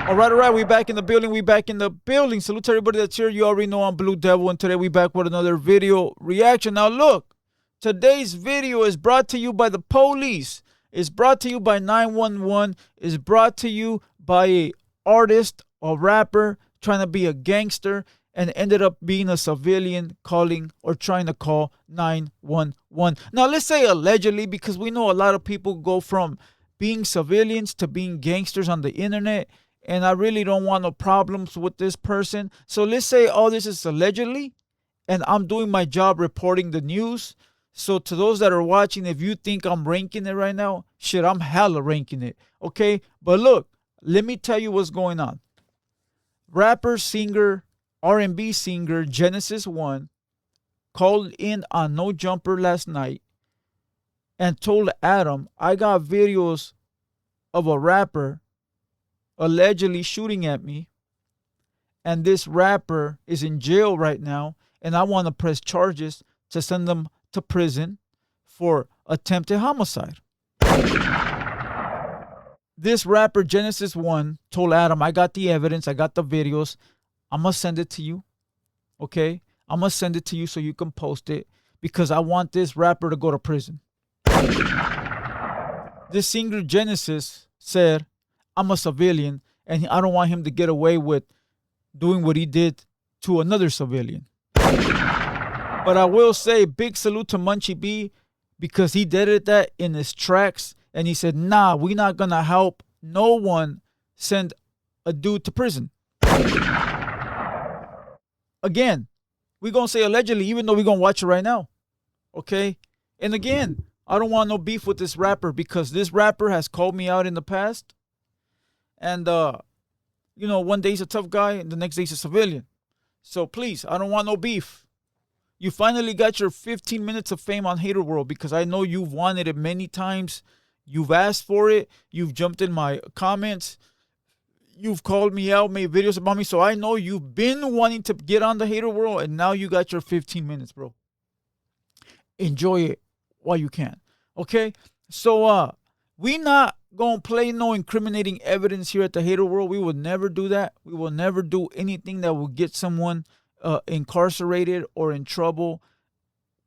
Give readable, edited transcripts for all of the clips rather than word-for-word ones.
All right. We back in the building. Salute to everybody that's here. You already know I'm Blue Devil, and today we back with another video reaction. Now look, today's video is brought to you by the police. It's brought to you by 911. It's brought to you by a artist, a rapper trying to be a gangster and ended up being a civilian calling or trying to call 911. Now let's say allegedly, because we know a lot of people go from being civilians to being gangsters on the internet, and I really don't want no problems with this person. So let's say all this is allegedly, and I'm doing my job reporting the news. So to those that are watching, if you think I'm ranking it right now, shit, I'm hella ranking it, okay? But look, let me tell you what's going on. Rapper, singer, R&B singer Genesis One called in on No Jumper last night and told Adam, I got videos of a rapper allegedly shooting at me, and this rapper is in jail right now, and I want to press charges to send them to prison for attempted homicide. This rapper Genesis One told Adam, I got the evidence, I got the videos, I'm going to send it to you, okay? I'm going to send it to you so you can post it because I want this rapper to go to prison. This singer Genesis said, I'm a civilian and I don't want him to get away with doing what he did to another civilian. But I will say big salute to Munchie B because he did that in his tracks and he said, nah, we're not going to help no one send a dude to prison. Again, we're going to say allegedly, even though we're going to watch it right now. Okay? And again, I don't want no beef with this rapper because this rapper has called me out in the past. And, one day he's a tough guy and the next day he's a civilian. So please, I don't want no beef. You finally got your 15 minutes of fame on Hater World because I know you've wanted it many times. You've asked for it. You've jumped in my comments. You've called me out, made videos about me. So I know you've been wanting to get on the Hater World, and now you got your 15 minutes, bro. Enjoy it while you can. Okay? So we not going to play no incriminating evidence here at the Hater World. We will never do that. We will never do anything that will get someone incarcerated or in trouble.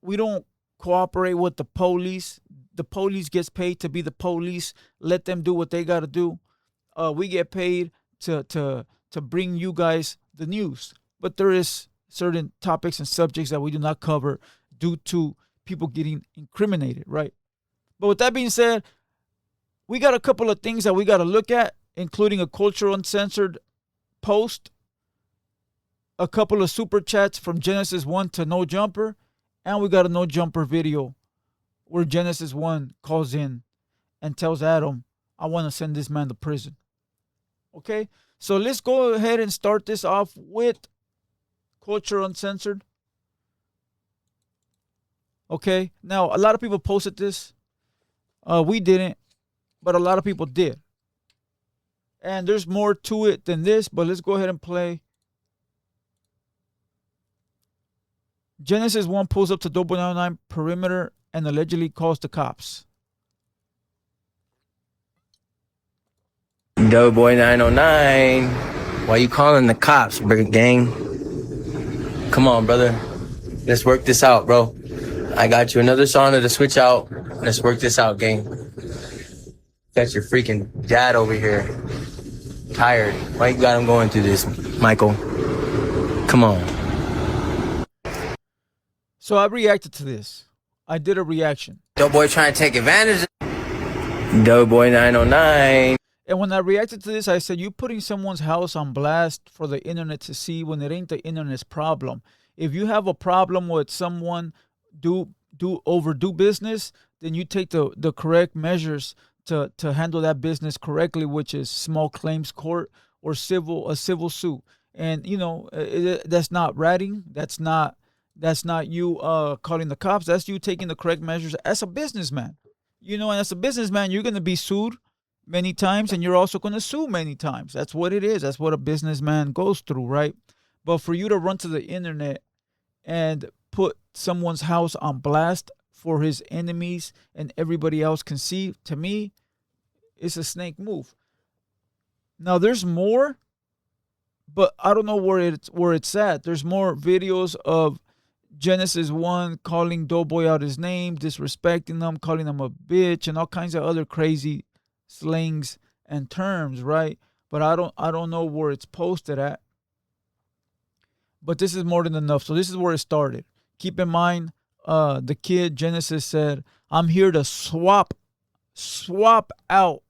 We don't cooperate with the police. The police gets paid to be the police. Let them do what they got to do. We get paid to bring you guys the news. But there is certain topics and subjects that we do not cover due to people getting incriminated, right? But with that being said, we got a couple of things that we got to look at, including a Culture Uncensored post, a couple of super chats from Genesis One to No Jumper, and we got a No Jumper video where Genesis One calls in and tells Adam, I want to send this man to prison. Okay, so let's go ahead and start this off with Culture Uncensored. Okay, now a lot of people posted this. We didn't, but a lot of people did. And there's more to it than this, but let's go ahead and play. Genesis One pulls up to Doeboi909 perimeter and allegedly calls the cops. Doeboi909, why you calling the cops, big gang? Come on, brother. Let's work this out, bro. I got you another sauna to switch out. Let's work this out, gang. Got your freaking dad over here. Tired. Why you got him going through this, Michael? Come on. So I reacted to this. I did a reaction. Doeboy trying to take advantage of Doeboi909. And when I reacted to this, I said, you putting someone's house on blast for the internet to see when it ain't the internet's problem. If you have a problem with someone overdo business, then you take the correct measures to handle that business correctly, which is small claims court or a civil suit. And that's not ratting. That's not you calling the cops. That's you taking the correct measures as a businessman. And as a businessman, you're gonna be sued many times, and you're also going to sue many times. That's what it is. That's what a businessman goes through, right? But for you to run to the internet and put someone's house on blast for his enemies and everybody else can see, to me, it's a snake move. Now there's more, but I don't know where it's at. There's more videos of Genesis 1 calling Doeboi out his name, disrespecting him, calling him a bitch, and all kinds of other crazy slangs and terms, right? But I don't know where it's posted at. But this is more than enough. So this is where it started. Keep in mind, the kid Genesis said, "I'm here to swap out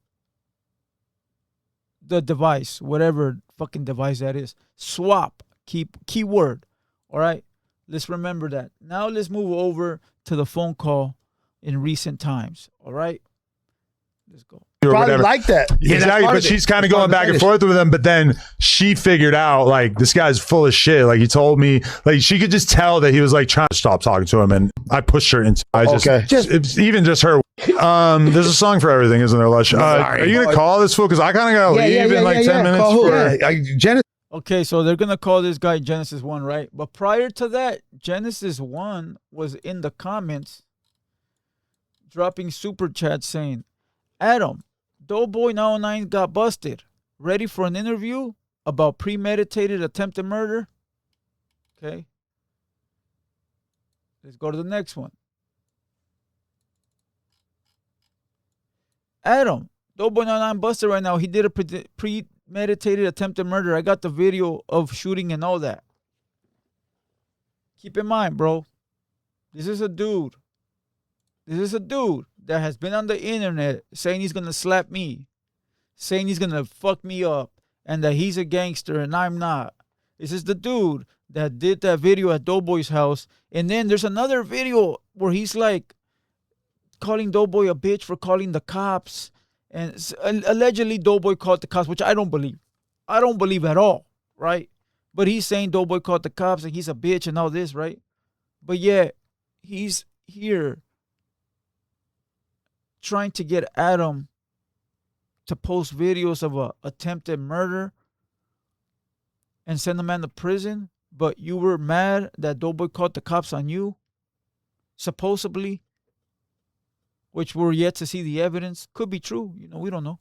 the device, whatever fucking device that is. Swap, keyword. All right, let's remember that. Now let's move over to the phone call in recent times. All right, let's go. Probably like that. Yeah, exactly, but she's kind of going back and forth with him, but then she figured out, like, this guy's full of shit. Like, he told me, like, she could just tell that he was, like, trying to stop talking to him, and I pushed her into it's even just her. There's a song for everything, isn't there, Lush? Are you going to call this fool? Because I kind of got to leave in, like, 10 minutes. Genesis. Okay, so they're going to call this guy Genesis 1, right? But prior to that, Genesis 1 was in the comments dropping super chat saying, Adam, Doeboi909 got busted. Ready for an interview about premeditated attempted murder? Okay. Let's go to the next one. Adam, Doeboi909 busted right now. He did a premeditated attempted murder. I got the video of shooting and all that. Keep in mind, bro. This is a dude. This is a dude that has been on the internet saying he's going to slap me, saying he's going to fuck me up, and that he's a gangster and I'm not. This is the dude that did that video at Doeboi's house. And then there's another video where he's like calling Doeboi a bitch for calling the cops. And allegedly Doeboi called the cops, which I don't believe. I don't believe at all, right? But he's saying Doeboi called the cops and he's a bitch and all this, right? But yeah, he's here trying to get Adam to post videos of a attempted murder and send the man to prison, but you were mad that Doeboi called the cops on you, supposedly, which we're yet to see the evidence. Could be true, we don't know.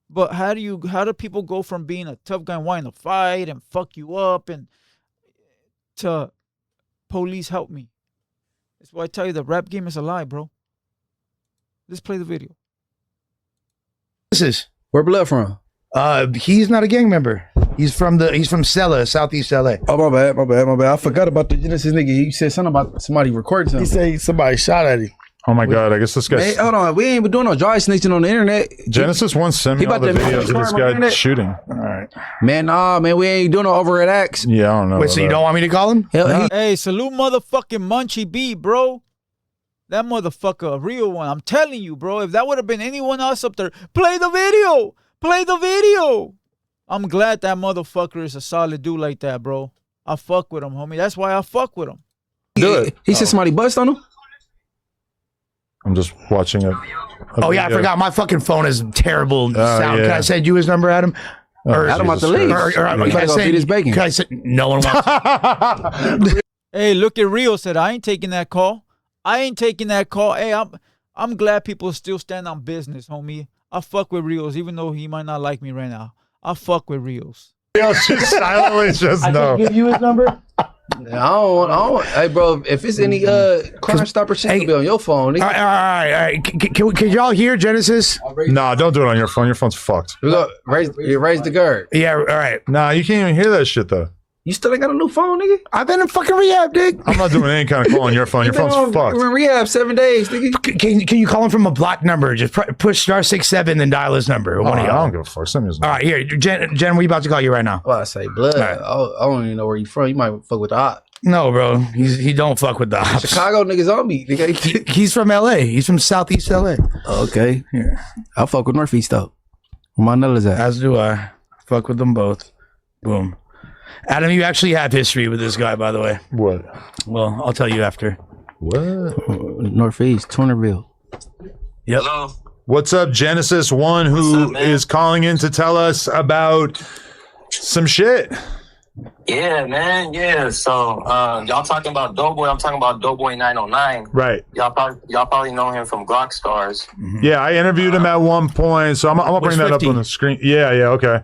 But how do people go from being a tough guy and wanting to fight and fuck you up and to police help me? That's why I tell you the rap game is a lie, bro. Let's play the video. Where Blood from? He's not a gang member. He's from Stella, Southeast LA. Oh, my bad. I forgot about the Genesis nigga. He said something about somebody recording something. He said somebody shot at him. Oh my God, I guess this guy. Hey, hold on, we ain't been doing no dry snitching on the internet. Genesis once sent me all the videos of this guy shooting. All right. Man, we ain't doing no overhead acts. Yeah, I don't know. Wait, so you don't want me to call him? Hey, salute motherfucking Munchie B, bro. That motherfucker, a real one. I'm telling you, bro. If that would have been anyone else up there, play the video. Play the video. I'm glad that motherfucker is a solid dude like that, bro. I fuck with him, homie. That's why I fuck with him. He said somebody bust on him? I'm just watching it. Oh, yeah, I forgot. My fucking phone is terrible sound. Yeah. Can I send you his number, Adam? Or Adam out the league. Can I send his bacon? Can I send, no one wants. Hey, look at Rio said, I ain't taking that call. Hey, I'm glad people still stand on business, homie. I fuck with Rios, even though he might not like me right now. I fuck with Rios. Rios just silently just no. I can give you his number? I don't. Hey, bro, if it's any Crime Stopper shit, it'll be on your phone. All right. Can y'all hear Genesis? No, don't do it on your phone. Your phone's fucked. We go raise the guard. Yeah, all right. Nah, you can't even hear that shit though. You still ain't got a new phone, nigga? I've been in fucking rehab, nigga. I'm not doing any kind of call on your phone. Your phone's fucked. We're in rehab 7 days, nigga. Can you call him from a blocked number? Just push *67 then dial his number. I don't give a fuck. Send me his number. All right, here, Jen, we about to call you right now. Well, I say blood. Right. I don't even know where you from. You might fuck with the ops. No, bro. He don't fuck with the ops. Chicago niggas on me. Nigga. He's from LA. He's from Southeast LA. Okay. Here. I fuck with Northeast though. Where my nullers at? As do I. Fuck with them both. Boom. Adam, you actually have history with this guy, by the way. What? Well, I'll tell you after. What? Northeast, Turnerville. Yep. Hello. What's up, Genesis 1, who is calling in to tell us about some shit? Yeah, man. Yeah. So, y'all talking about Doeboi? I'm talking about Doeboi909. Right. Y'all probably know him from Glock Stars. Yeah, I interviewed him at one point, so I'm gonna bring that up 50? on the screen. Yeah, okay.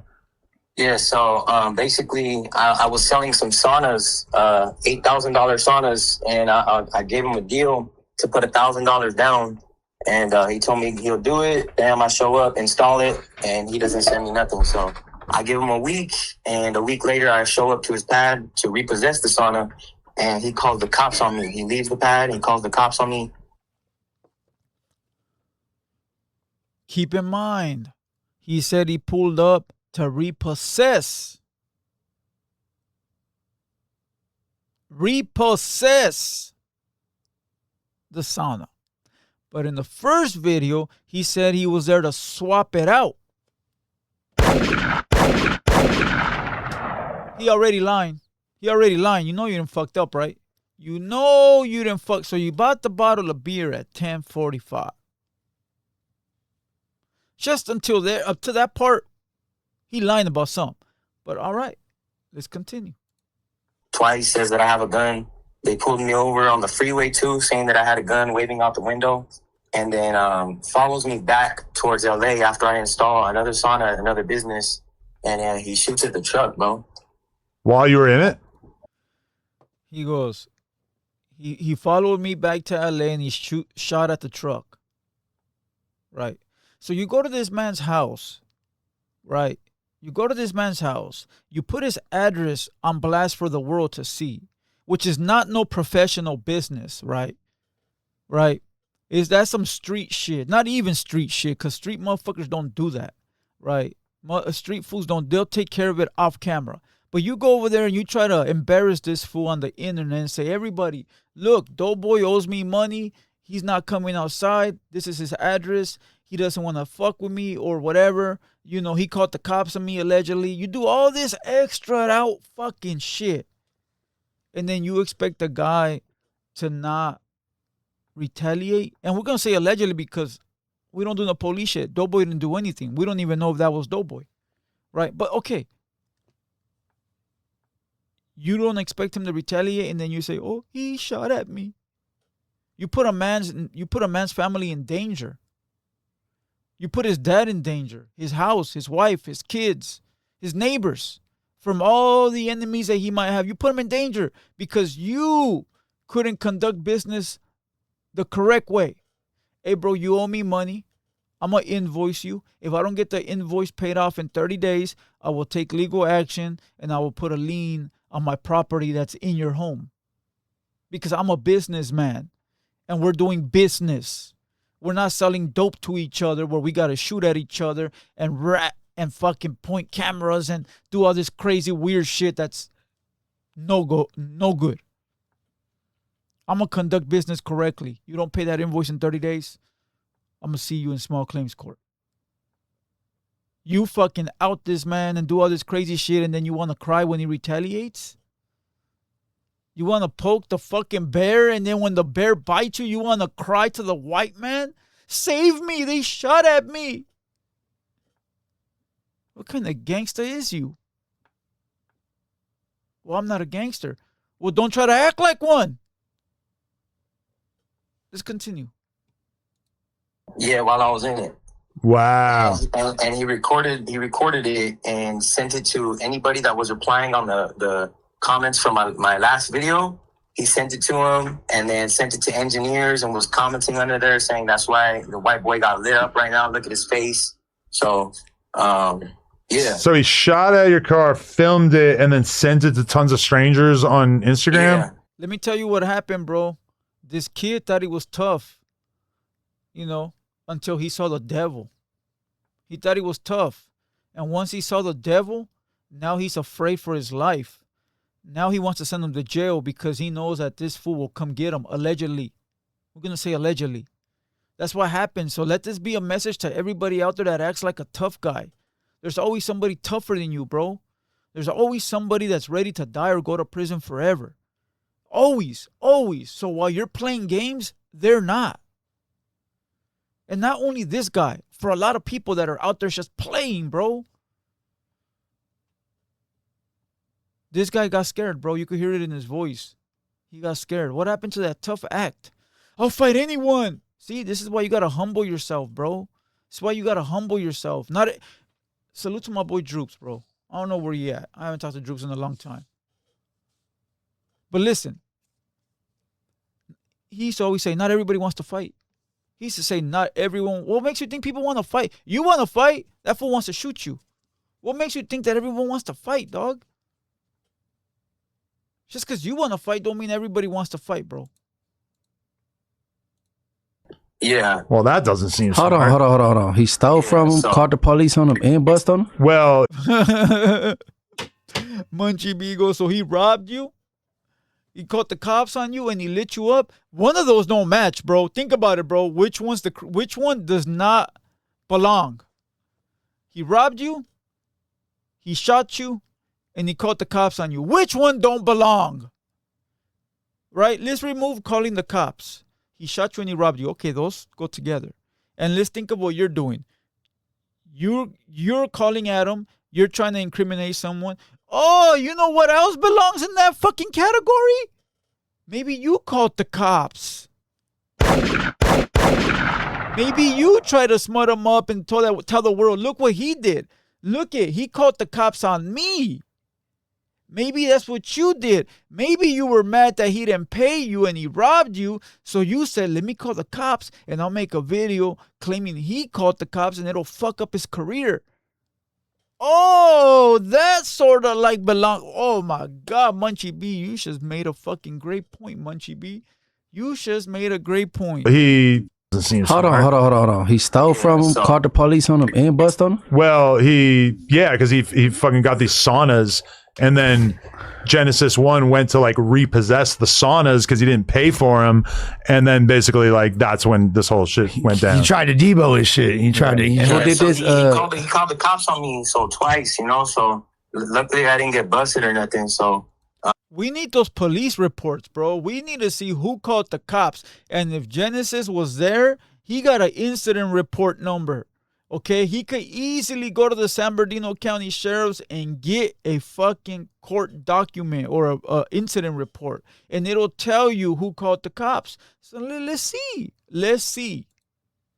Yeah. So, basically, I was selling some saunas, $8,000 saunas, and I gave him a deal to put $1,000 down. And he told me he'll do it. Damn, I show up, install it, and he doesn't send me nothing. So I give him a week, and a week later I show up to his pad to repossess the sauna, and he calls the cops on me. He leaves the pad, and he calls the cops on me. Keep in mind, he said he pulled up to repossess the sauna. But in the first video, he said he was there to swap it out. He already lying. You know you done fucked up, right? You know you done fuck. So you bought the bottle of beer at 10:45. Just until there, up to that part, he lying about something. But all right, let's continue. Twice says that I have a gun. They pulled me over on the freeway too, saying that I had a gun waving out the window. And then follows me back towards LA after I install another sauna at another business. And he shoots at the truck, bro. While you were in it? He goes, he followed me back to LA and he shot at the truck. Right. So you go to this man's house, right? You go to this man's house. You put his address on blast for the world to see, which is not no professional business, right? Right. Is that some street shit? Not even street shit, because street motherfuckers don't do that, right? Street fools don't. They'll take care of it off camera. But you go over there and you try to embarrass this fool on the internet and say, everybody, look, Doeboi owes me money. He's not coming outside. This is his address. He doesn't want to fuck with me or whatever. You know, he called the cops on me allegedly. You do all this extra out fucking shit. And then you expect the guy to not retaliate. And we're going to say allegedly because we don't do no police shit. Doeboi didn't do anything. We don't even know if that was Doeboi. Right? But okay. You don't expect him to retaliate and then you say, oh, he shot at me. You put a man's family in danger. You put his dad in danger, his house, his wife, his kids, his neighbors, from all the enemies that he might have. You put him in danger because you couldn't conduct business the correct way. Hey, bro, you owe me money. I'm going to invoice you. If I don't get the invoice paid off in 30 days, I will take legal action and I will put a lien on my property that's in your home. Because I'm a businessman and we're doing business. We're not selling dope to each other where we got to shoot at each other and rat and fucking point cameras and do all this crazy weird shit that's no good. I'm going to conduct business correctly. You don't pay that invoice in 30 days, I'm going to see you in small claims court. You fucking out this man and do all this crazy shit and then you want to cry when he retaliates? You want to poke the fucking bear and then when the bear bites you, you want to cry to the white man? Save me, they shot at me. What kind of gangster is you? Well, I'm not a gangster. Well, don't try to act like one. Let's continue. Yeah, while I was in it. Wow. And he recorded it and sent it to anybody that was replying on the comments from my last video. He sent it to him and then sent it to engineers and was commenting under there saying that's why the white boy got lit up right now. Look at his face. So, yeah. So he shot at your car, filmed it, and then sent it to tons of strangers on Instagram? Yeah. Let me tell you what happened, bro. This kid thought he was tough, you know, until he saw the devil. He thought he was tough. And once he saw the devil, now he's afraid for his life. Now he wants to send him to jail because he knows that this fool will come get him, allegedly. We're going to say allegedly. That's what happened. So let this be a message to everybody out there that acts like a tough guy. There's always somebody tougher than you, bro. There's always somebody that's ready to die or go to prison forever. Always, always. So while you're playing games, they're not. And not only this guy, for a lot of people that are out there just playing, bro. This guy got scared, bro. You could hear it in his voice. He got scared. What happened to that tough act? I'll fight anyone. See, this is why you got to humble yourself, bro. This is why you got to humble yourself. Salute to my boy Droops, bro. I don't know where he at. I haven't talked to Droops in a long time. But listen. He used to always say, not everybody wants to fight. He used to say, not everyone. What makes you think people want to fight? You want to fight? That fool wants to shoot you. What makes you think that everyone wants to fight, dog? Just because you want to fight don't mean everybody wants to fight, bro. Yeah. Well, that doesn't seem Hold smart. on. He stole from him, called the police on him, and bust on him? Well, Munchie Beagle, so he robbed you? He caught the cops on you and he lit you up? One of those don't match, bro. Think about it, bro. Which one does not belong? He robbed you, he shot you, and he caught the cops on you. Which one don't belong? Right? Let's remove calling the cops. He shot you and he robbed you. Okay, those go together. And let's think of what you're doing. You're calling at him. You're trying to incriminate someone. Oh, you know what else belongs in that fucking category? Maybe you called the cops. Maybe you try to smut him up and tell the world, look what he did. He called the cops on me. Maybe that's what you did. Maybe you were mad that he didn't pay you and he robbed you. So you said, let me call the cops and I'll make a video claiming he called the cops and it'll fuck up his career. Oh, that sort of like belong. Oh my God, Munchie B, you just made a fucking great point, Munchie B. You just made a great point. he doesn't seem Hold smart. on. He stole from him, called the police on him, and bust on him? Well, because he fucking got these saunas, and then Genesis 1 went to like repossess the saunas because he didn't pay for them, and then basically like that's when this whole shit went down. He tried to Debo his shit. He tried to. He called the cops on me twice, so luckily I didn't get busted or nothing. So we need those police reports, bro. We need to see who called the cops. And if Genesis was there, he got an incident report number. Okay, he could easily go to the San Bernardino County Sheriff's and get a fucking court document or a incident report, and it'll tell you who called the cops. So let's see.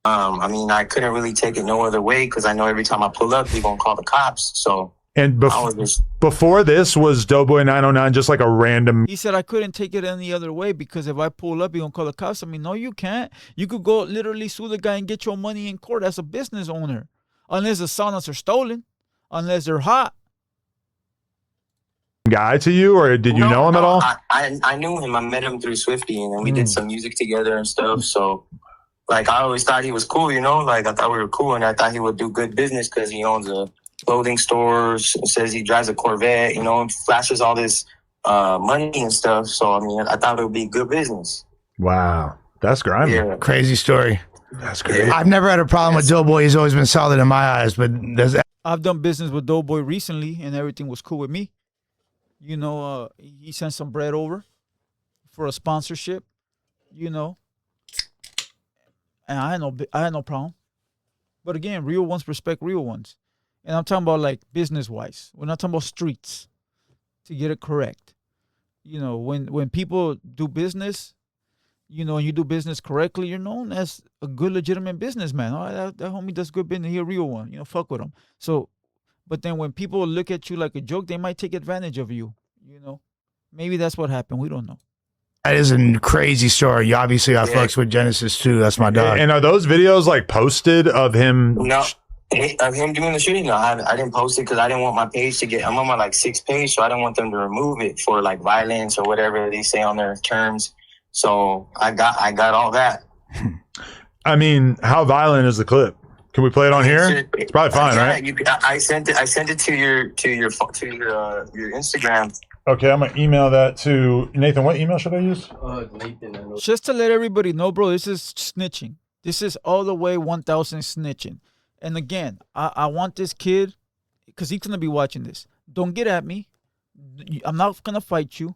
I mean, I couldn't really take it no other way because I know every time I pull up, they're gonna call the cops. So And before this was Doeboi909, just like a random. He said I couldn't take it any other way because if I pull up, you're going to call the cops. I mean, no, you can't. You could go literally sue the guy and get your money in court as a business owner. Unless the saunas are stolen. Unless they're hot. Guy to you, or did you know him at all? I knew him. I met him through Swifty, and then we did some music together and stuff. So, like, I always thought he was cool, Like, I thought we were cool, and I thought he would do good business because he owns a clothing stores, says he drives a Corvette, and flashes all this money and stuff. So, I mean, I thought it would be good business. Wow. That's grimy. Yeah. Crazy story. That's great. I've never had a problem with Doughboy. He's always been solid in my eyes, but I've done business with Doughboy recently, and everything was cool with me. He sent some bread over for a sponsorship, and I had no problem. But again, real ones respect real ones. And I'm talking about like business-wise. We're not talking about streets, to get it correct. When people do business, and you do business correctly, you're known as a good, legitimate businessman. Oh, that homie does good business. He a real one. Fuck with him. So, but then when people look at you like a joke, they might take advantage of you. Maybe that's what happened. We don't know. that is a crazy story. Obviously, I fucks with Genesis too. That's my dog. And are those videos like posted of him? No. Of him doing the shooting? No, I didn't post it because I didn't want my page to get. I'm on my 6th page, so I didn't want them to remove it for like violence or whatever they say on their terms. So I got all that. I mean, how violent is the clip? Can we play it on here? It's probably fine, right? I sent it to your Instagram. Okay, I'm gonna email that to Nathan. What email should I use? Nathan. Just to let everybody know, bro, this is snitching. This is all the way 1,000 snitching. And again, I want this kid, because he's going to be watching this. Don't get at me. I'm not going to fight you.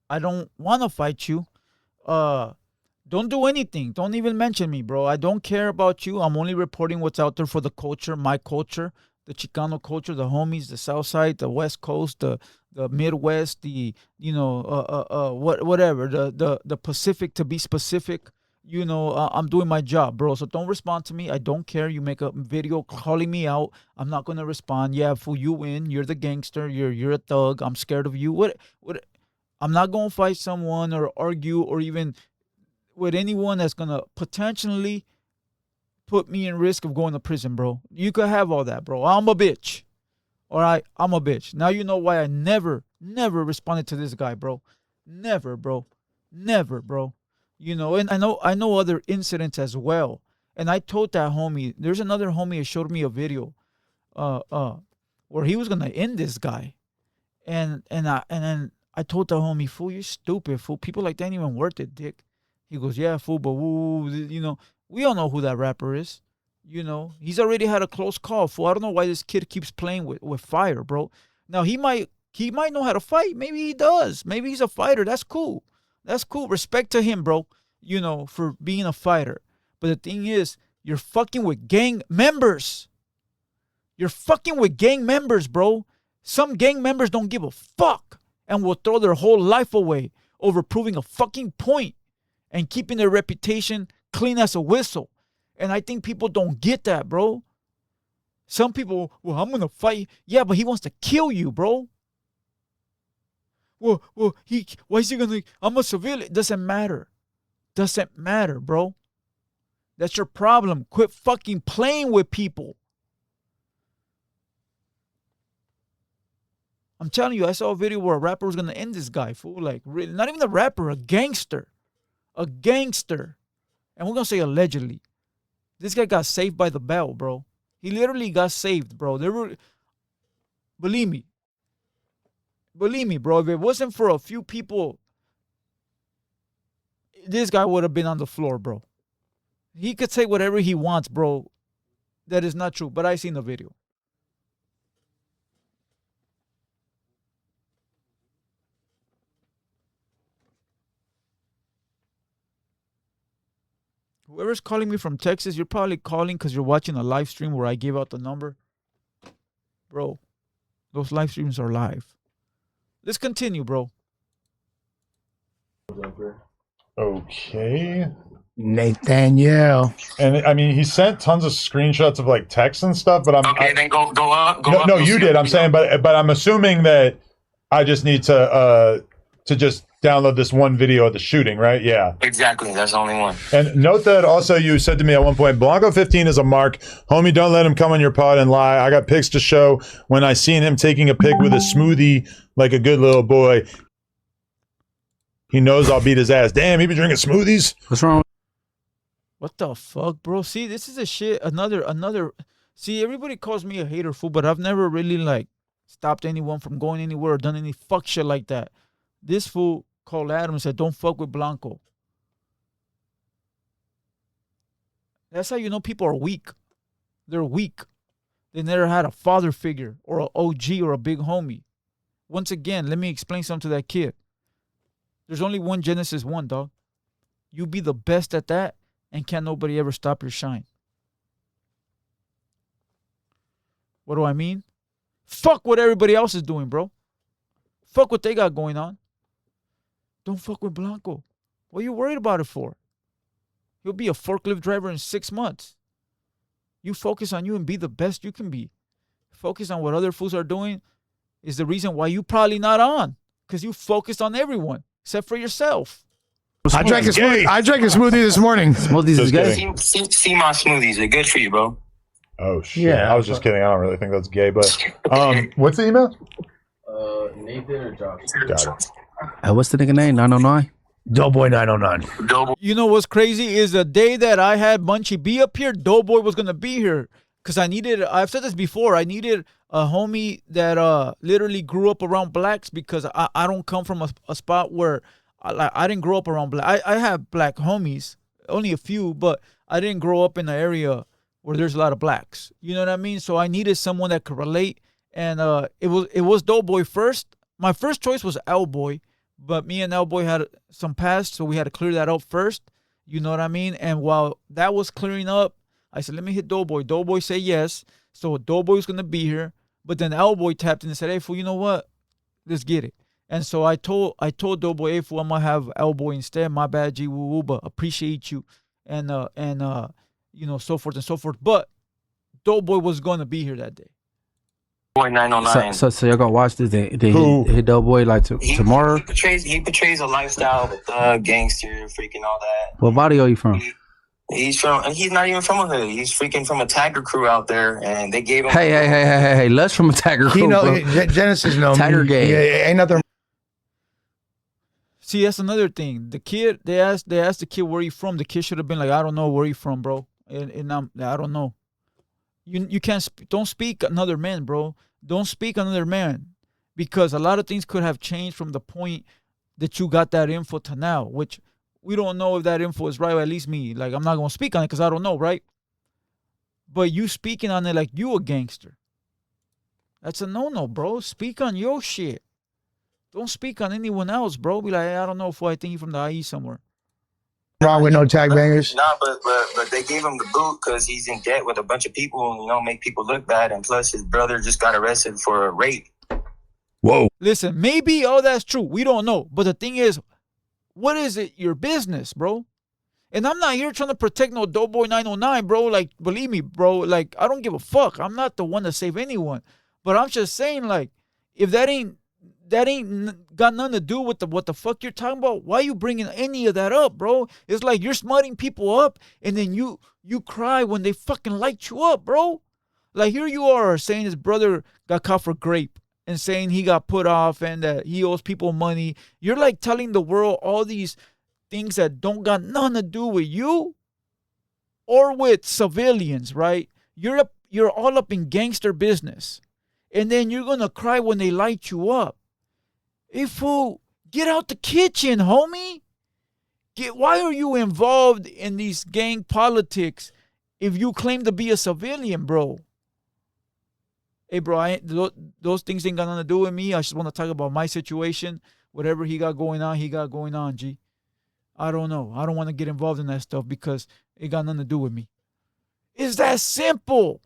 I don't want to fight you. Don't do anything. Don't even mention me, bro. I don't care about you. I'm only reporting what's out there for the culture, my culture, the Chicano culture, the homies, the South Side, the West Coast, the the Midwest, the whatever, the Pacific, to be specific. I'm doing my job, bro. So don't respond to me. I don't care. You make a video calling me out. I'm not gonna respond. Yeah, fool, you win. You're the gangster. You're a thug. I'm scared of you. What? I'm not gonna fight someone or argue or even with anyone that's gonna potentially put me in risk of going to prison, bro. You could have all that, bro. I'm a bitch. All right, I'm a bitch. Now you know why I never responded to this guy, bro. Never, bro. Never, bro. And I know other incidents as well. And I told that homie, there's another homie that showed me a video where he was gonna end this guy. And then I told the homie, fool, you're stupid, fool. People like that ain't even worth it, dick. He goes, yeah, fool, but we all know who that rapper is. He's already had a close call, fool. I don't know why this kid keeps playing with fire, bro. Now he might know how to fight. Maybe he does. Maybe he's a fighter. That's cool. That's cool. Respect to him, bro. For being a fighter. But the thing is, you're fucking with gang members. You're fucking with gang members, bro. Some gang members don't give a fuck and will throw their whole life away over proving a fucking point and keeping their reputation clean as a whistle. And I think people don't get that, bro. Some people, well, I'm going to fight. Yeah, but he wants to kill you, bro. Well, why is he going to, I'm a civilian. Doesn't matter. Doesn't matter, bro. That's your problem. Quit fucking playing with people. I'm telling you, I saw a video where a rapper was going to end this guy, fool. Like, really, not even a rapper, a gangster. A gangster. And we're going to say allegedly. This guy got saved by the bell, bro. He literally got saved, bro. Believe me, bro. If it wasn't for a few people, this guy would have been on the floor, bro. He could say whatever he wants, bro. That is not true, but I seen the video. Whoever's calling me from Texas, you're probably calling because you're watching a live stream where I gave out the number. Bro, those live streams are live. Let's continue, bro. Okay. Nathaniel. And I mean, he sent tons of screenshots of like texts and stuff, but then go up. No, you did. I'm saying, but I'm assuming that I just need to just download this one video of the shooting, right? Yeah. Exactly. That's the only one. And note that also you said to me at one point, Blanco 15 is a mark. Homie, don't let him come on your pod and lie. I got pics to show when I seen him taking a pic with a smoothie like a good little boy. He knows I'll beat his ass. Damn, he be drinking smoothies? What's wrong? What the fuck, bro? See, this is a shit. Another. See, everybody calls me a hater, fool, but I've never really like stopped anyone from going anywhere or done any fuck shit like that. This fool called Adam and said, don't fuck with Blanco. That's how you know people are weak. They're weak. They never had a father figure or an OG or a big homie. Once again, let me explain something to that kid. There's only one Genesis 1, dog. You be the best at that, and can't nobody ever stop your shine. What do I mean? Fuck what everybody else is doing, bro. Fuck what they got going on. Don't fuck with Blanco. What are you worried about it for? You'll be a forklift driver in 6 months. You focus on you and be the best you can be. Focus on what other fools are doing is the reason why you probably not on. Because you focused on everyone except for yourself. I drank a smoothie this morning. Smoothies is good. See my smoothies. They're good for you, bro. Oh, shit. Yeah. I was just kidding. I don't really think that's gay, but what's the email? Nathan or Josh? Got it. What's the nigga name? 909? Doeboi909. You know what's crazy is the day that I had Munchie be up here, Doughboy was going to be here. Because I've said this before, I needed a homie that literally grew up around blacks because I don't come from a spot where I didn't grow up around black. I have black homies, only a few, but I didn't grow up in an area where there's a lot of blacks. You know what I mean? So I needed someone that could relate. And it was Doughboy first. My first choice was L-Boy, but me and L-Boy had some past, so we had to clear that up first. You know what I mean? And while that was clearing up, I said, let me hit Doughboy. Doughboy said yes. So Doughboy was going to be here. But then L-Boy tapped in and said, hey, fool, you know what? Let's get it. And so I told Doeboi, hey fool, I'm gonna have Elbow instead. My bad, G woo woo, but appreciate you, and so forth and so forth. But Doeboi was gonna be here that day. Boy909. So y'all gonna watch this? Did he Who? hit Doeboi like tomorrow? He portrays a lifestyle of thug, gangster, freaking all that. What body are you from? He's not even from a hood. He's freaking from a Tiger crew out there, and they gave him. Hey, Les from a Tiger crew. He know bro. Genesis know Tiger me. gang. Yeah, ain't nothing. See, that's another thing. The kid, they asked the kid where he from. The kid should have been like, I don't know where he from, bro. And I don't know. You can't don't speak another man, bro. Don't speak another man, because a lot of things could have changed from the point that you got that info to now, which we don't know if that info is right, or at least me. Like, I'm not gonna speak on it because I don't know, right? But you speaking on it like you a gangster. That's a no-no, bro. Speak on your shit. Don't speak on anyone else, bro. Be like, hey, I don't know if I think you from the IE somewhere. Wrong with no tag bangers. Nah, but they gave him the boot because he's in debt with a bunch of people and, make people look bad. And plus, his brother just got arrested for a rape. Whoa. Listen, maybe all that's true. We don't know. But the thing is, what is it? Your business, bro. And I'm not here trying to protect no Doeboi909, bro. Like, believe me, bro. Like, I don't give a fuck. I'm not the one to save anyone. But I'm just saying, like, if that ain't got nothing to do with what the fuck you're talking about, why you bringing any of that up, bro? It's like you're smutting people up, and then you cry when they fucking light you up, bro. Like, here you are saying his brother got caught for grape and saying he got put off and that he owes people money. You're like telling the world all these things that don't got nothing to do with you or with civilians, right? You're all up in gangster business, and then you're gonna cry when they light you up. Hey, fool, get out the kitchen, homie. Why are you involved in these gang politics if you claim to be a civilian, bro? Hey, bro, those things ain't got nothing to do with me. I just want to talk about my situation. Whatever he got going on, G. I don't know. I don't want to get involved in that stuff because it got nothing to do with me. It's that simple.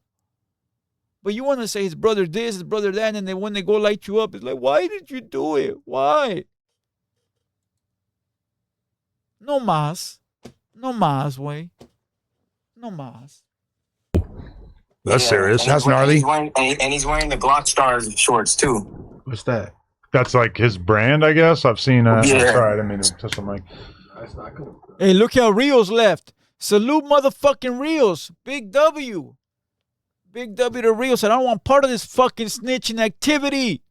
But you want to say his brother this, his brother that, and then when they go light you up, it's like, why did you do it? Why? No más. No más, way. No más. That's serious. That's gnarly. He's wearing the Glock Stars shorts, too. What's that? That's like his brand, I guess. I've seen. Yeah. Sorry, I didn't mean to touch the mic. Hey, look how Rios left. Salute motherfucking Rios. Big W. Big W to Rio said, I don't want part of this fucking snitching activity.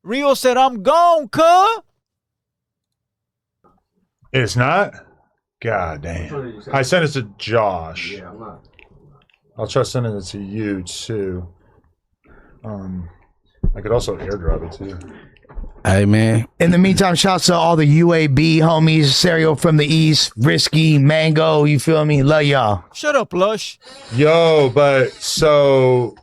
Rio said, I'm gone, cuh. It's not? God damn. I sent it to Josh. Yeah, I'm not. I'll try sending it to you, too. I could also airdrop it, too. Hey, man. In the meantime, shouts to all the UAB homies, Serial from the East, Risky, Mango, you feel me? Love y'all. Shut up, Lush. Yo, but so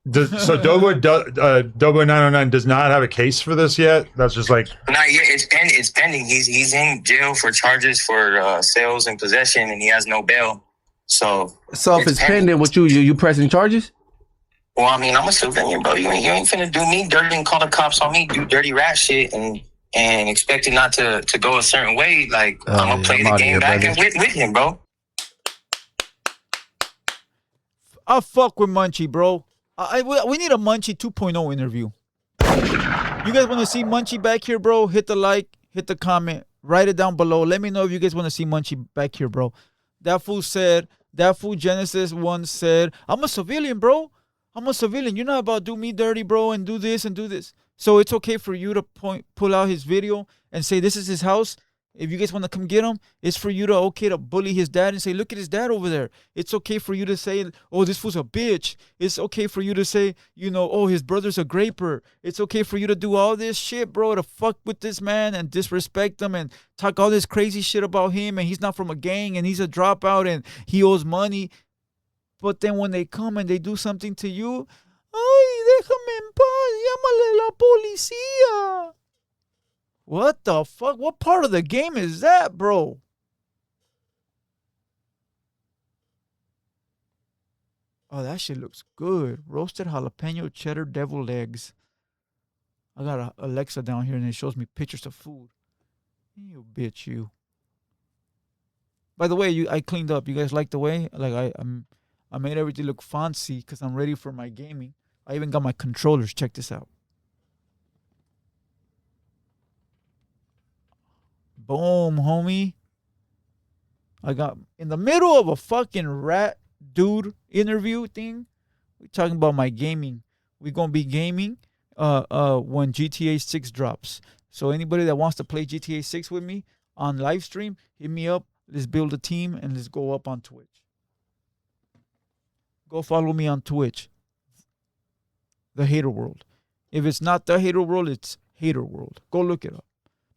Doeboi909 does not have a case for this yet? That's just like... Not yet. It's pending. He's in jail for charges for sales and possession, and he has no bail. So if it's pending, what you pressing charges? Well, I mean, I'm a civilian, bro. You ain't finna do me dirty and call the cops on me, do dirty rat shit, and expect it not to go a certain way. Like, I'm gonna play the game back and with him, bro. I fuck with Munchie, bro. We need a Munchie 2.0 interview. You guys want to see Munchie back here, bro? Hit the like, hit the comment, write it down below. Let me know if you guys want to see Munchie back here, bro. That fool Genesis once said, I'm a civilian, bro. I'm a civilian. You're not about to do me dirty, bro, and do this and do this. So it's okay for you to pull out his video and say this is his house. If you guys want to come get him, it's for you to bully his dad and say, look at his dad over there. It's okay for you to say, oh, this fool's a bitch. It's okay for you to say, oh, his brother's a graper. It's okay for you to do all this shit, bro, to fuck with this man and disrespect him and talk all this crazy shit about him and he's not from a gang and he's a dropout and he owes money. But then when they come and they do something to you, ay, déjame en paz, llámale la policía. What the fuck? What part of the game is that, bro? Oh, that shit looks good. Roasted jalapeno cheddar deviled eggs. I got a Alexa down here and it shows me pictures of food. You bitch, you. By the way, I cleaned up. You guys like the way? Like I made everything look fancy because I'm ready for my gaming. I even got my controllers. Check this out. Boom, homie. I got in the middle of a fucking rat dude interview thing. We talking about my gaming. We gonna be gaming when GTA 6 drops. So anybody that wants to play GTA 6 with me on live stream, hit me up. Let's build a team and let's go up on Twitch. Go follow me on Twitch. The Hater World. If it's not The Hater World, it's Hater World. Go look it up.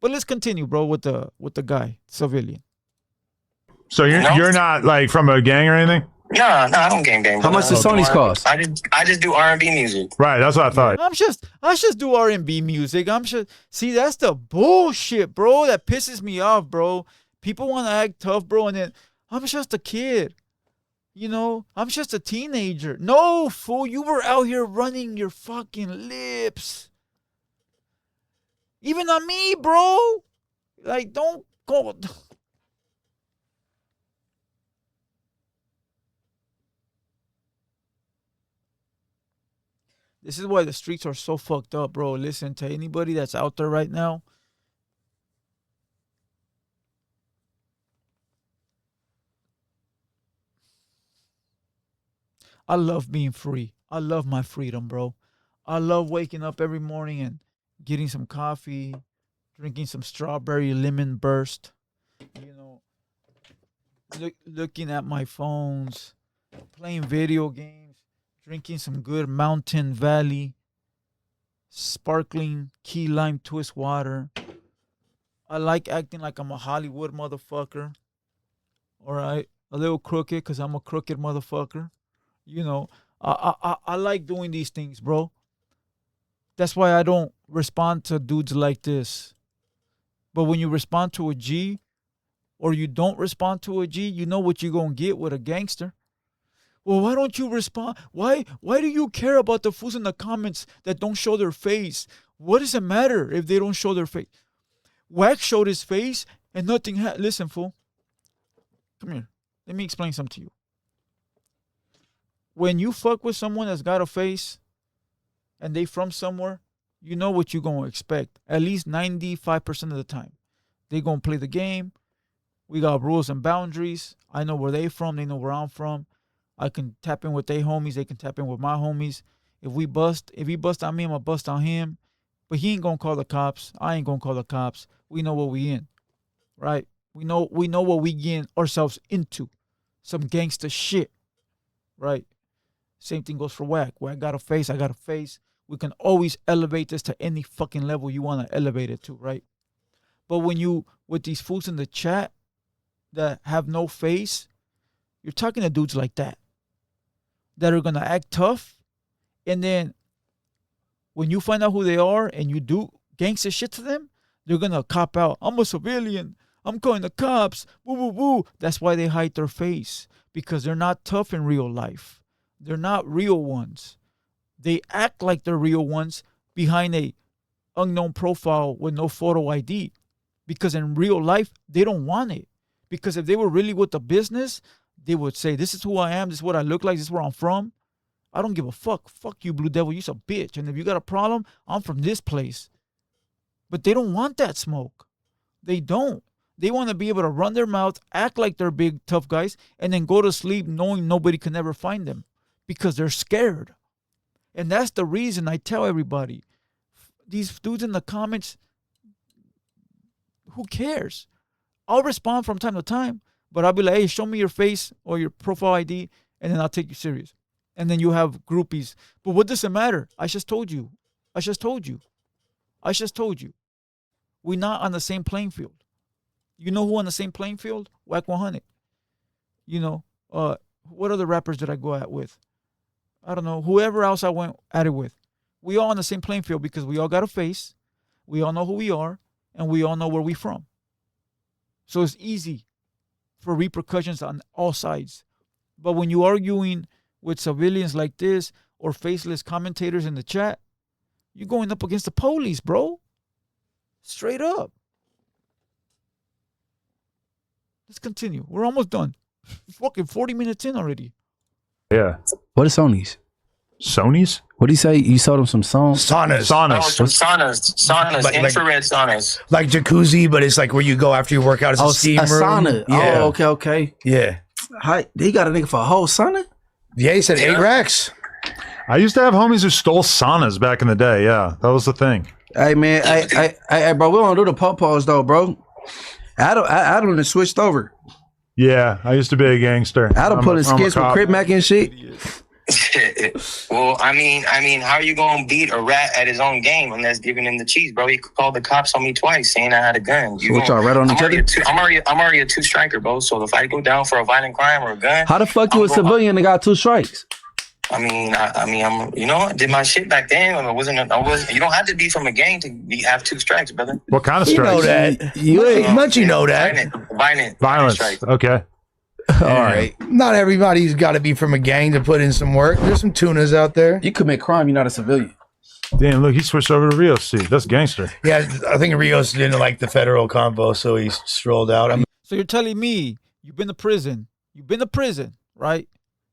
But let's continue, bro, with the guy, civilian. So you're not like from a gang or anything? No, I don't gang bang. How much does Sony's cost? I just do R&B music. Right, that's what I thought. I just do R&B music. See, that's the bullshit, bro. That pisses me off, bro. People want to act tough, bro, and then I'm just a kid. You know, I'm just a teenager. No, fool, you were out here running your fucking lips. Even on me, bro. Like, don't go. This is why the streets are so fucked up, bro. Listen, to anybody that's out there right now, I love being free. I love my freedom, bro. I love waking up every morning and getting some coffee, drinking some strawberry lemon burst, you know, looking at my phones, playing video games, drinking some good Mountain Valley, sparkling key lime twist water. I like acting like I'm a Hollywood motherfucker. All right? A little crooked because I'm a crooked motherfucker. You know, I like doing these things, bro. That's why I don't respond to dudes like this. But when you respond to a G or you don't respond to a G, you know what you're going to get with a gangster. Well, why don't you respond? Why do you care about the fools in the comments that don't show their face? What does it matter if they don't show their face? Wax showed his face and nothing happened. Listen, fool. Come here. Let me explain something to you. When you fuck with someone that's got a face and they from somewhere, you know what you're going to expect. At least 95% of the time. They going to play the game. We got rules and boundaries. I know where they from. They know where I'm from. I can tap in with their homies. They can tap in with my homies. If he bust on me, I'm going to bust on him. But he ain't going to call the cops. I ain't going to call the cops. We know what we in. Right? We know what we getting ourselves into. Some gangster shit. Right? Same thing goes for Wack. Wack got a face. I got a face. We can always elevate this to any fucking level you want to elevate it to, right? But when you, with these fools in the chat that have no face, you're talking to dudes like that are going to act tough. And then when you find out who they are and you do gangster shit to them, they're going to cop out. I'm a civilian. I'm calling the cops. Woo, woo, woo. That's why they hide their face. Because they're not tough in real life. They're not real ones. They act like they're real ones behind a unknown profile with no photo ID. Because in real life, they don't want it. Because if they were really with the business, they would say, this is who I am, this is what I look like, this is where I'm from. I don't give a fuck. Fuck you, Blue Devil, you're a bitch. And if you got a problem, I'm from this place. But they don't want that smoke. They don't. They want to be able to run their mouth, act like they're big, tough guys, and then go to sleep knowing nobody can ever find them. Because they're scared. And that's the reason I tell everybody, these dudes in the comments, who cares? I'll respond from time to time, but I'll be like, hey, show me your face or your profile ID, and then I'll take you serious. And then you have groupies. But what does it matter? I just told you. We're not on the same playing field. You know who on the same playing field? Wack 100. You know, what other rappers did I go at with? I don't know. Whoever else I went at it with. We all on the same playing field because we all got a face. We all know who we are. And we all know where we from. So it's easy for repercussions on all sides. But when you're arguing with civilians like this or faceless commentators in the chat, You're going up against the police, bro. Straight up. Let's continue. We're almost done. Fucking 40 minutes in already. Yeah. What are Sony's? Sony's? What do you say? You sold them some songs? Saunas. Oh, some saunas, infrared saunas. Like jacuzzi, but it's like where you go after you work out. It's a steam room. Sauna. Yeah. Oh, okay. Yeah. He got a nigga for a whole sauna? Yeah, he said 8 racks. I used to have homies who stole saunas back in the day. Yeah, that was the thing. Hey, man. Hey, bro, we don't do the pop-pause, though, bro. Adam done switched over. Yeah, I used to be a gangster. Adam put his skits with Crip Mac and shit. Well, I mean, how are you gonna beat a rat at his own game unless giving him the cheese, bro? He called the cops on me twice saying I had a gun. So what y'all rat on each other? I'm already a 2-striker, bro. So if I go down for a violent crime or a gun, How the fuck you a civilian that got 2 strikes? I did my shit back then. I wasn't. You don't have to be from a gang to have 2 strikes, brother. What kind of You strikes? know that. You know that. Violent Violence. Okay. All right. Not everybody's got to be from a gang to put in some work. There's some tunas out there. You commit crime, you're not a civilian. Damn, look, he switched over to Rios seat. That's gangster. Yeah, I think Rios didn't like the federal convo, so he strolled out. So you're telling me you've been to prison. You've been to prison, right?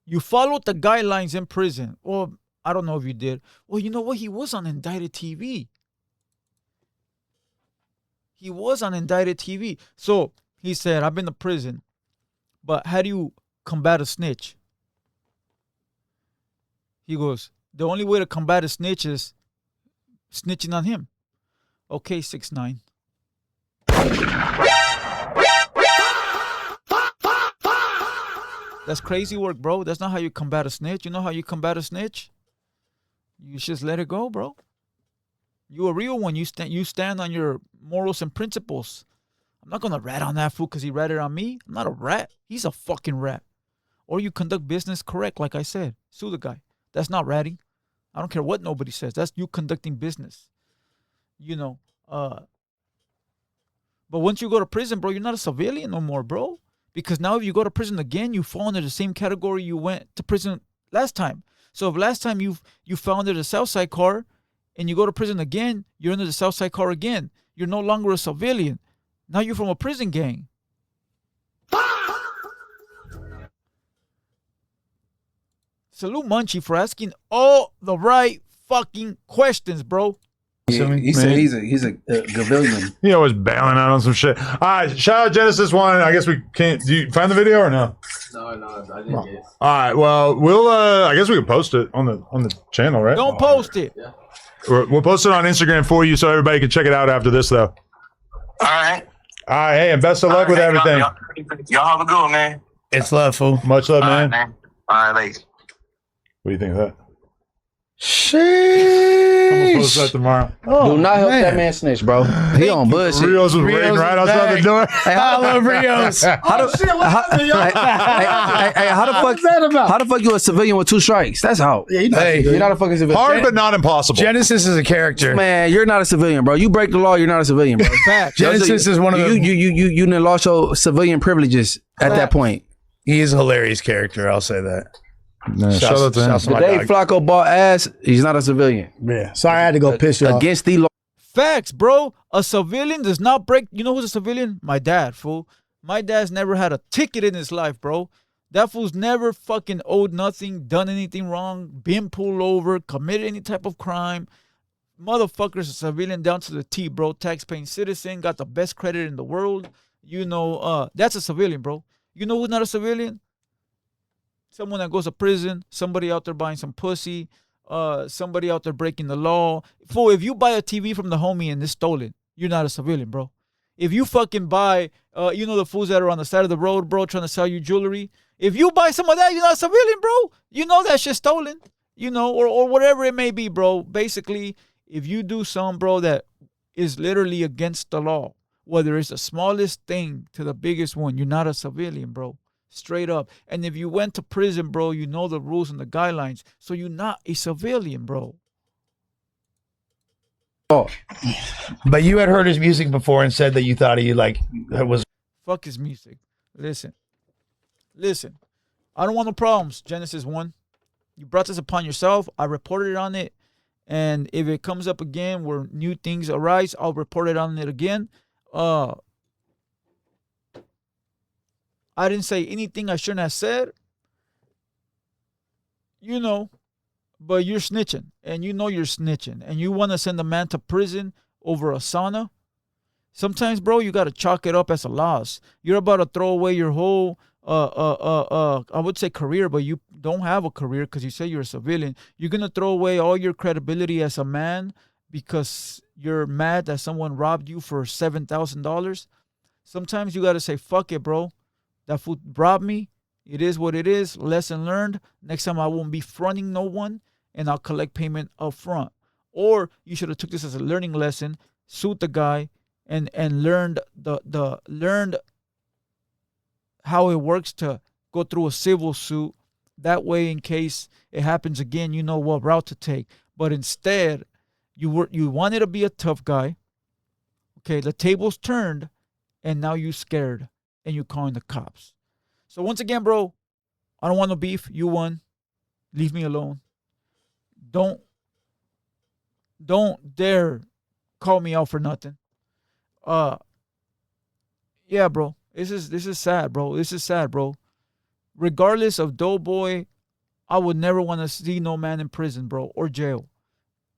You followed the guidelines in prison. Well, I don't know if you did. Well, you know what? He was on indicted TV. He was on indicted TV. So he said, I've been to prison. But how do you combat a snitch? He goes, the only way to combat a snitch is snitching on him. Okay, 6ix9ine. That's crazy work, bro. That's not how you combat a snitch. You know how you combat a snitch? You just let it go, bro. You a real one. You stand on your morals and principles. I'm not going to rat on that fool because he ratted on me. I'm not a rat. He's a fucking rat. Or you conduct business correct, like I said. Sue the guy. That's not ratting. I don't care what nobody says. That's you conducting business. You know. But once you go to prison, bro, you're not a civilian no more, bro. Because now if you go to prison again, you fall under the same category you went to prison last time. So if last time you fell under the Southside car and you go to prison again, you're under the Southside car again. You're no longer a civilian. Now you're from a prison gang. Salute Munchie for asking all the right fucking questions, bro. Yeah, he said he's a Gavillion. He always bailing out on some shit. All right, shout out Genesis One. I guess we can't. Do you find the video or no? No, I didn't get it. All right, well, we'll. I guess we can post it on the channel, right? Don't post it. Yeah. We'll post it on Instagram for you, so everybody can check it out after this, though. All right. All right, hey, and best of luck with everything. Y'all have a good one, man. It's love, fool. Much love, All right, man. man. All right, ladies. What do you think of that? Sheesh. I'm gonna post that tomorrow. Do not help that man snitch, bro. He on bullshit. Rios was waiting right outside the door. Hey, I love Rios. How the fuck you a civilian with 2 strikes? That's how. Hey, You're not a fucking civilian. Hard, but not impossible. Genesis is a character. Man, you're not a civilian, bro. You break the law, you're not a civilian, bro. Genesis is one of the. You done lost your civilian privileges at that point. He is a hilarious character. I'll say that. Shout out to him. The day Flacco bought ass, he's not a civilian. Yeah. Sorry, I had to go piss you off. Against the law. Facts, bro. A civilian does not break. You know who's a civilian? My dad, fool. My dad's never had a ticket in his life, bro. That fool's never fucking owed nothing, done anything wrong, been pulled over, committed any type of crime. Motherfucker's a civilian down to the T, bro. Tax-paying citizen, got the best credit in the world. You know, that's a civilian, bro. You know who's not a civilian? Someone that goes to prison, somebody out there buying some pussy, somebody out there breaking the law. Fool, if you buy a TV from the homie and it's stolen, you're not a civilian, bro. If you fucking buy, you know the fools that are on the side of the road, bro, trying to sell you jewelry. If you buy some of that, you're not a civilian, bro. You know that shit's stolen, you know, or whatever it may be, bro. Basically, if you do something, bro, that is literally against the law, whether it's the smallest thing to the biggest one, you're not a civilian, bro. Straight up. And if you went to prison, bro, you know the rules and the guidelines. So you're not a civilian, bro. Oh. But you had heard his music before and said that you thought he was. Fuck his music. Listen. I don't want no problems. Genesis 1. You brought this upon yourself. I reported on it. And if it comes up again where new things arise, I'll report it on it again. I didn't say anything I shouldn't have said. You know, but you're snitching. And you know you're snitching. And you want to send a man to prison over a sauna. Sometimes, bro, you got to chalk it up as a loss. You're about to throw away your whole, I would say career, but you don't have a career because you say you're a civilian. You're going to throw away all your credibility as a man because you're mad that someone robbed you for $7,000. Sometimes you got to say, fuck it, bro. That fool robbed me. It is what it is. Lesson learned. Next time I won't be fronting no one and I'll collect payment up front. Or you should have took this as a learning lesson, sued the guy, and learned learned how it works to go through a civil suit. That way, in case it happens again, you know what route to take. But instead, you wanted to be a tough guy. Okay, the tables turned, and now you scared, and you calling the cops. So once again, bro, I don't want no beef. You won. Leave me alone. Don't dare call me out for nothing. Yeah, bro. This is sad, bro. This is sad, bro. Regardless of Doeboi, I would never want to see no man in prison, bro, or jail.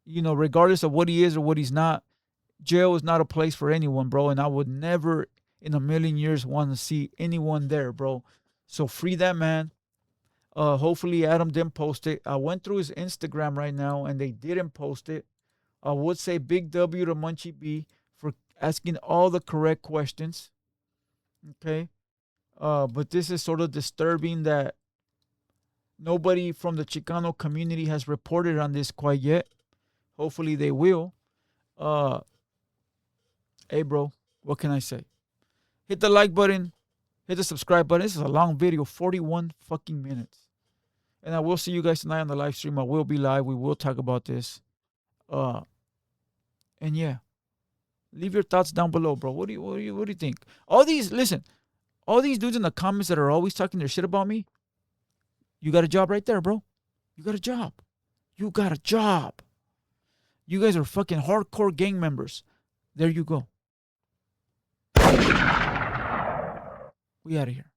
You know, regardless of what he is or what he's not, jail is not a place for anyone, bro. And I would never in a million years want to see anyone there, bro. So free that man. Hopefully Adam didn't post it. I went through his Instagram right now and they didn't post it. I would say big W to Munchie B for asking all the correct questions. Okay. But this is sort of disturbing that nobody from the Chicano community has reported on this quite yet. Hopefully they will. Hey, bro, what can I say? Hit the like button. Hit the subscribe button. This is a long video, 41 fucking minutes. And I will see you guys tonight on the live stream. I will be live. We will talk about this. And yeah, leave your thoughts down below, bro. What do you think? All these dudes in the comments that are always talking their shit about me, you got a job right there, bro. You got a job. You got a job. You guys are fucking hardcore gang members. There you go. We out of here.